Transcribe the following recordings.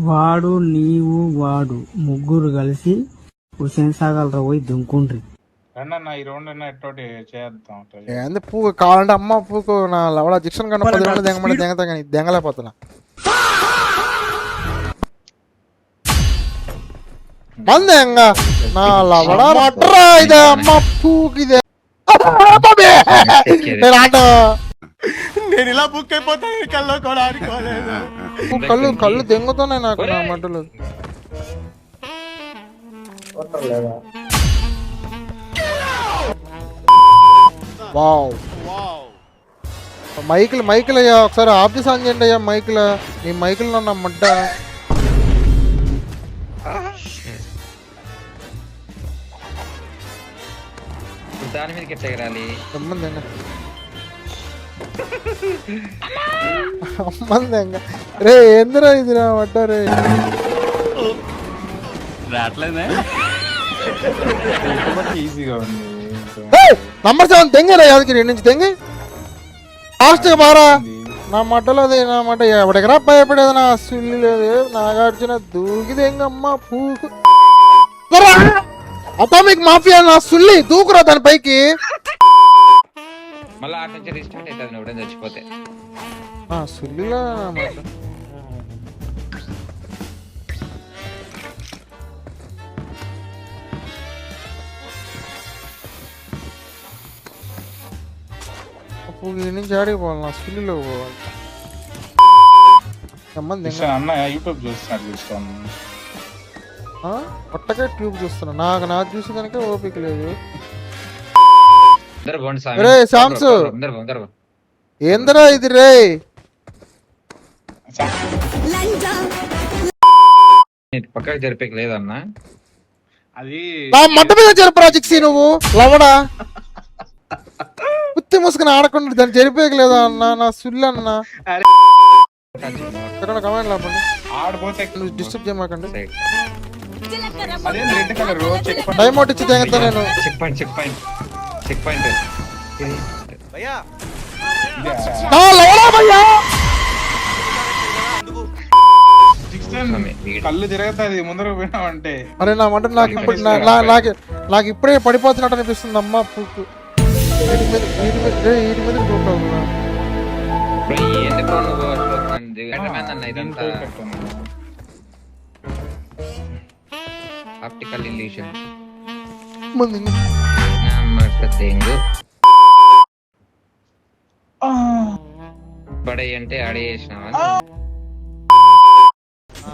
వాడు నీవు వాడు ముగ్గురు కలిసి హుసేన్ సాగర్ రా పోయి దుంకుండ్రి. ఈ రౌండ్ ఎట్టోటి చేద్దాం. ఏంది పూకు కావాలంటే అమ్మ పూకు నా లవడ జిక్షన్ కన్నా 10 రౌండ్లు దెంగమంటే దెంగతా కానీ దెంగలేకపోతున్నా. మందెంగ నా లవడ మట్రా ఇదే అమ్మ పూకు ఇదే నేను ఇలా బుక్ అయిపోతాను కళ్ళు కూడా ఆడుకోలేదు. కళ్ళు దెంగుతున్నాయి నాకు నా మట్టలు. వావ్ మైకులు అయ్యా ఒకసారి ఆఫ్ చేసి ఆన్ చేయండి అయ్యా మైకులు. నీ మైకులు నన్న మడ్డ దాని మీదకి ఎట్టగరాలి అమ్మంది రే ఎందురా ఇది నా మడ్డ రే ఈజీగా ఉంది. నంబర్ 7 తెంగరా యాదగిరి నుంచి తెంగి ఫాస్ట్గా బారా నా మట్టలో అది నా మట్ట ఎవడెకరా భయపడేది నా సుల్లి లేదు నాగార్జున దూకి తెంగమ్మ పూకు అటామిక్ మాఫియా నా సుల్లి దూకురా దాని పైకి. మళ్ళీ ఆట నుంచి రీస్టార్ట్ అవుతుంది నువ్వు చచ్చిపోతే. సుల్లిలా మాట నుంచి ఆడిపోవాలి నా సుల్లిలో పోవాలి. అన్న యూట్యూబ్ చూస్తాను కొట్టగా ట్యూబ్ చూస్తున్నా నాకు చూసి కనుక ఓపిక లేదు. రే శాంస్ ఏందరా ఇది రే పక్కకి జరిపేకి లేదన్నా అది నా మట్ట మీద జరపరా జిక్సీ నువ్వు లవడా పుత్తి ముసుకుని ఆడకుండా దాన్ని జరిపేకి లేదా అన్న నా సుల్లి అన్న. కమెంట్ లేపండి ఆడిపోతే డిస్టర్బ్ చేయమాకండి. రెడ్ కలర్ డైమౌంట్ ఇచ్చి తెగతా నేను. చెక్ పాయింట్ కళ్ళు తిరగతాది ముందర పోయినావంటే. అరే నా మంట నాకు ఇప్పుడే పడిపోతున్నట్టు అనిపిస్తుంది అమ్మ పూకు. వీటి మీద ఆప్టికల్ ఇల్యూషన్ బడే అంటే ఆడేసినావా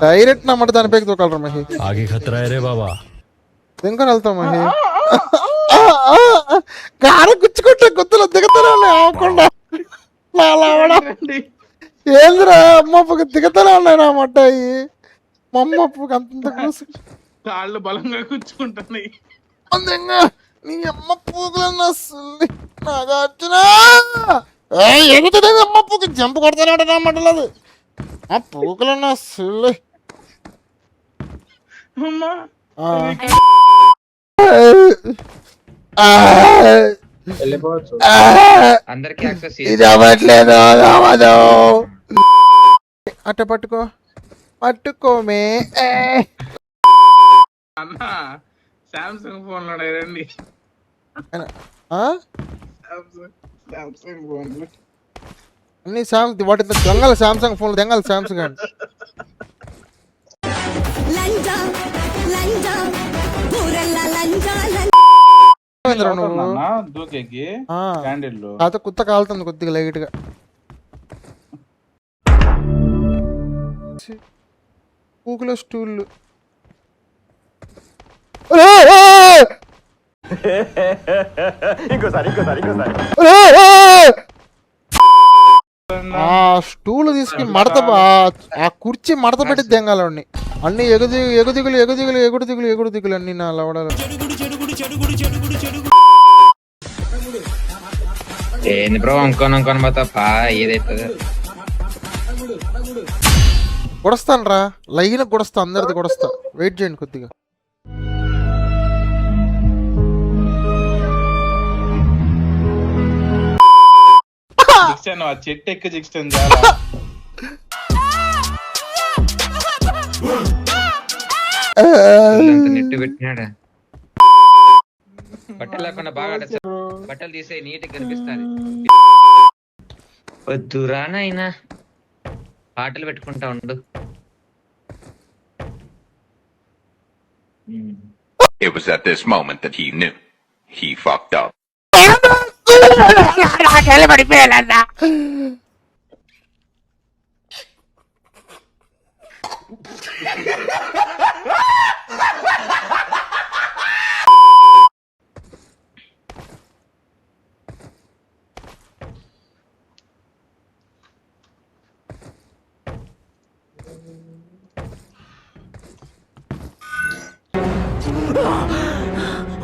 డైరెక్ట్ నా మాట దాని పైకి తోకలరా మహి. ఆగే ఖతరా రే బాబా ఇంకొని వెళ్తాం మహి. గార గుచ్చుకుంటే గుర్తులు దిగుతానే ఆకుండా ఏందిరా అమ్మ పువ్వు దిగుతానే ఉన్నాయి నా మట్ట మా అమ్మ పువ్వు అంత కాళ్ళు బలంగా కూర్చుకుంటున్నాయి. నీ అమ్మ పూగులన్నా నాగార్జున ఎగుతుంది అమ్మ పూకి జంపు కొడతానే ఉంటా మటలేదు ఆ పూకులన్నా సుల్లి. అందరికి యాక్సెస్ ఇది అవ్వట్లేదు అట్ట పట్టుకోమే. అన్న సామ్సంగ్ ఫోన్ లో రండి. సామ్సంగ్ ఫోన్ అన్ని వాటి దొంగల సామ్సంగ్ ఫోన్లు దెంగల సామ్సంగ్ అండి. అత కుత్త కాలుతుంది కొద్దిగా లైట్ గా. పూకులో స్టూళ్ళు ఆ స్టూల్ తీసుకుని మడత ఆ కుర్చీ మడత పెట్టి దెంగాలండి. అన్ని ఎగుదిగులు అన్ని నా లవడాలు. ఏంది బ్రో అనుకోని పోతా ఏదైతుంది కొడస్తాను రా లైన్ కొడస్తా అందరిది కొడస్తా. వెయిట్ చేయండి కొద్దిగా. చెట్టు ఎక్క జిక్స్టన్ చాలా నెట్టు పెట్టినాడా బట్టలు లేకుండా బాగా బట్టలు తీసే నీట్ కనిపిస్తుంది. వద్దురా నాయనా పాటలు పెట్టుకుంటా ఉండు. It was at this moment that he knew he fucked up.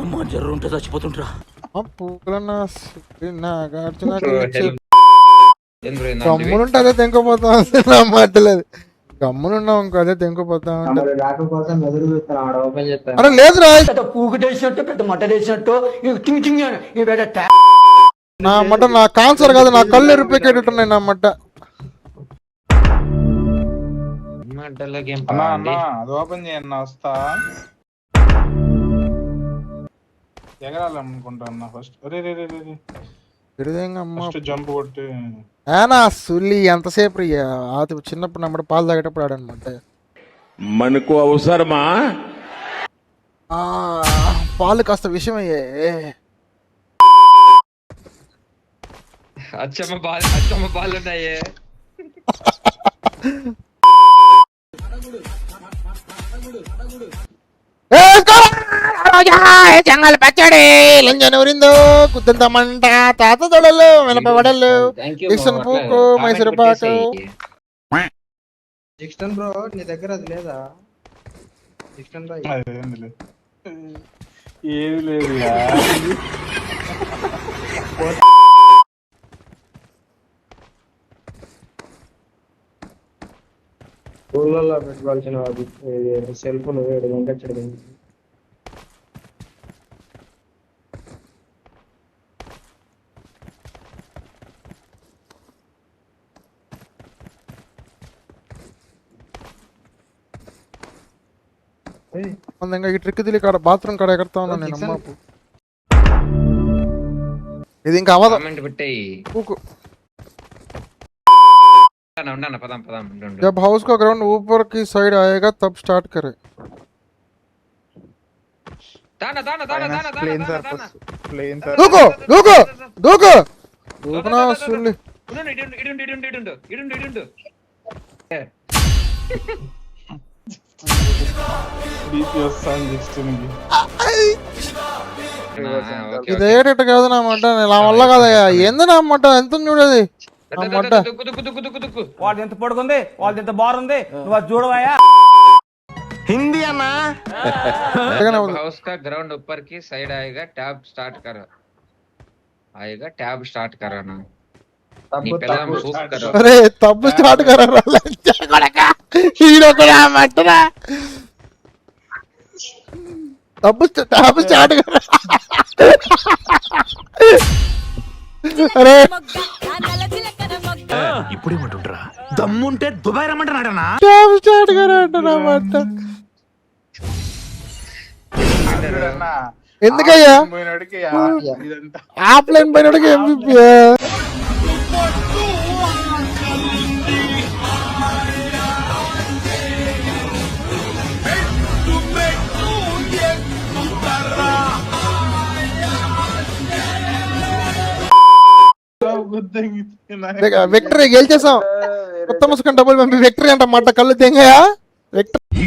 అమ్మా జర్రు ఉంటే చచ్చిపోతుంటరా. నాగార్జున గమ్మునుంటే అదే తెంకపోతా నా మాటలేదు. గమ్మునున్నాం ఇంకో అదే తెంకపోతా తమరు రాకపోతే మెదురు చూస్తాను ఆడ ఓపెన్ చేస్తాను. అరే లేదురా పెద్ద పూకుటేసినట్టు పెద్ద మట్టడేసినట్టు టింగ్ టింగ్ అని పెద్ద నా మట నా కాన్సర్ కాదు, నా కళ్ళు ఎరిపెక్కేటట్టు ఉన్నాయి నా మట్ట. అన్నా అన్నా అది ఓపెన్ చేయన్న వస్తా. ఎగరాలనుకుంటా అన్న ఫస్ట్. ఫస్ట్ జంప్ కొట్టి ఏనా సుల్లి ఎంతసేపు ఆతి చిన్నప్పుడు నమ్మడు పాలు తాగేటప్పుడు ఆడనమాట. మనకు అవసరమా? పాలు కాస్త విషమయ్యే. అచ్చమ్మ బాల్ ఉన్నాయే. జంగల్ పచ్చడి లంజన ఉరిందో కుత్తంత మంట తాత దొడలు మినప వడలు ఇష్టం పూకు మైసూరు పాకు. జిక్స్టన్ బ్రో నీ దగ్గర అది లేదా? జిక్స్టన్ బ్రో అదేంది లేదు ఏమి లేదు. ఊళ్ళలో పెట్టుకోవాల్సిన సెల్ ఫోన్ వేడు వెంకటడు. ఇంకా ఈ ట్రిక్ తెలియ కాడ బాత్రూమ్ కాడ ఎగడతా ఉన్నాను నేను. అమ్మాపు ఇది ఇంకా అవదా పెట్టాయి. जब हाउस का ग्राउंड ऊपर की साइड आएगा तब स्टार्ट करें. रुको रुको रुको रुकना सुन ले. ఇదేటట్టు కాదు నా మాట, నా వల్ల కాదయ్యా. ఏంది నా మాట ఎంత చూడేది. వాళ్ళది ఎంత పొడుగుంది, వాళ్ళది ఎంత బారుంది, నువ్వు అది చూడవయ్యా. హిందీ అన్నా. हाउस का ग्राउंड ऊपर की साइड आएगा टैब स्टार्ट करो. आएगा टैब स्टार्ट कराना. अरे तब स्टार्ट करा हीरो को मटरा तब स्टार्ट कर. अरे ఇప్పుడేమంటుండ్రా దమ్ముంటే దుబాయ్ రమ్మంటున్నాడనా. टैब स्टार्ट करा అంటనా మాట. ఎందుకయ్యా ఆఫ్లైన్ పోయినడికి MVP. విక్టరీ గెలిచేసాం. కొత్త ముసుకొని డబ్బులు పంపి విక్టరీ అంట మాట. కళ్ళు తెంగయా విక్టరీ.